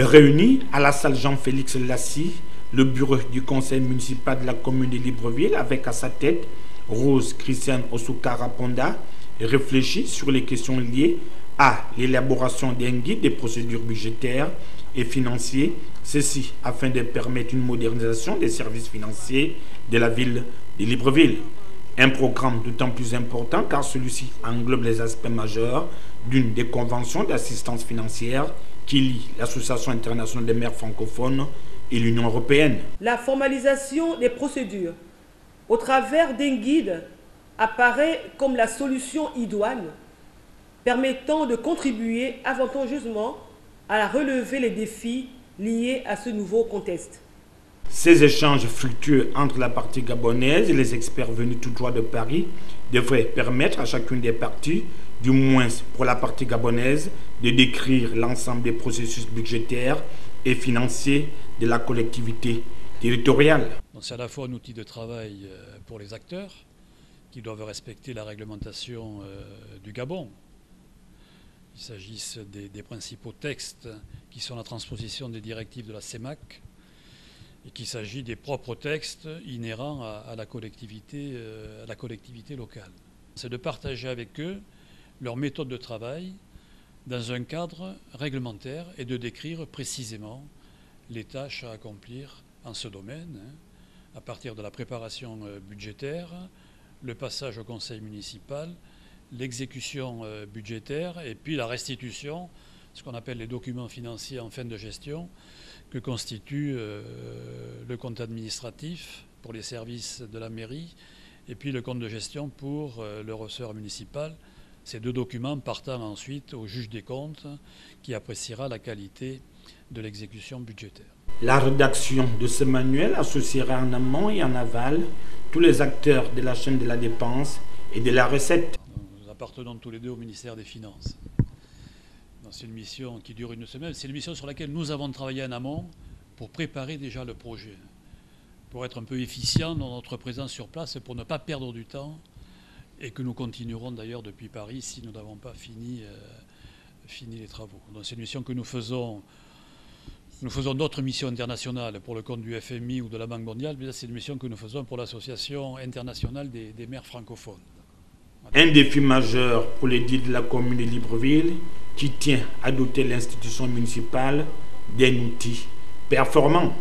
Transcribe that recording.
Réunis à la salle Jean-Félix Lassie, le bureau du conseil municipal de la commune de Libreville, avec à sa tête Rose Christiane Osukara Ponda, réfléchit sur les questions liées à l'élaboration d'un guide des procédures budgétaires et financiers, ceci afin de permettre une modernisation des services financiers de la ville de Libreville. Un programme d'autant plus important car celui-ci englobe les aspects majeurs d'une des conventions d'assistance financière qui lie l'Association internationale des maires francophones et l'Union européenne. La formalisation des procédures au travers d'un guide apparaît comme la solution idoine permettant de contribuer avantageusement à relever les défis liés à ce nouveau contexte. Ces échanges fructueux entre la partie gabonaise et les experts venus tout droit de Paris devraient permettre à chacune des parties, du moins pour la partie gabonaise, de décrire l'ensemble des processus budgétaires et financiers de la collectivité territoriale. C'est à la fois un outil de travail pour les acteurs qui doivent respecter la réglementation du Gabon. Il s'agisse des principaux textes qui sont la transposition des directives de la CEMAC et qu'il s'agit des propres textes inhérents à la collectivité locale. C'est de partager avec eux leur méthode de travail dans un cadre réglementaire et de décrire précisément les tâches à accomplir en ce domaine, à partir de la préparation budgétaire, le passage au conseil municipal, l'exécution budgétaire et puis la restitution, ce qu'on appelle les documents financiers en fin de gestion, que constitue le compte administratif pour les services de la mairie et puis le compte de gestion pour le ressort municipal. Ces deux documents partant ensuite au juge des comptes qui appréciera la qualité de l'exécution budgétaire. La rédaction de ce manuel associera en amont et en aval tous les acteurs de la chaîne de la dépense et de la recette. Nous appartenons tous les deux au ministère des Finances. C'est une mission qui dure une semaine. C'est une mission sur laquelle nous avons travaillé en amont pour préparer déjà le projet, pour être un peu efficient dans notre présence sur place et pour ne pas perdre du temps et que nous continuerons d'ailleurs depuis Paris si nous n'avons pas fini les travaux. Donc c'est une mission que nous faisons. Nous faisons d'autres missions internationales pour le compte du FMI ou de la Banque mondiale, mais là c'est une mission que nous faisons pour l'Association internationale des maires francophones. Un défi majeur pour l'édit de la commune de Libreville qui tient à doter l'institution municipale d'un outil performant.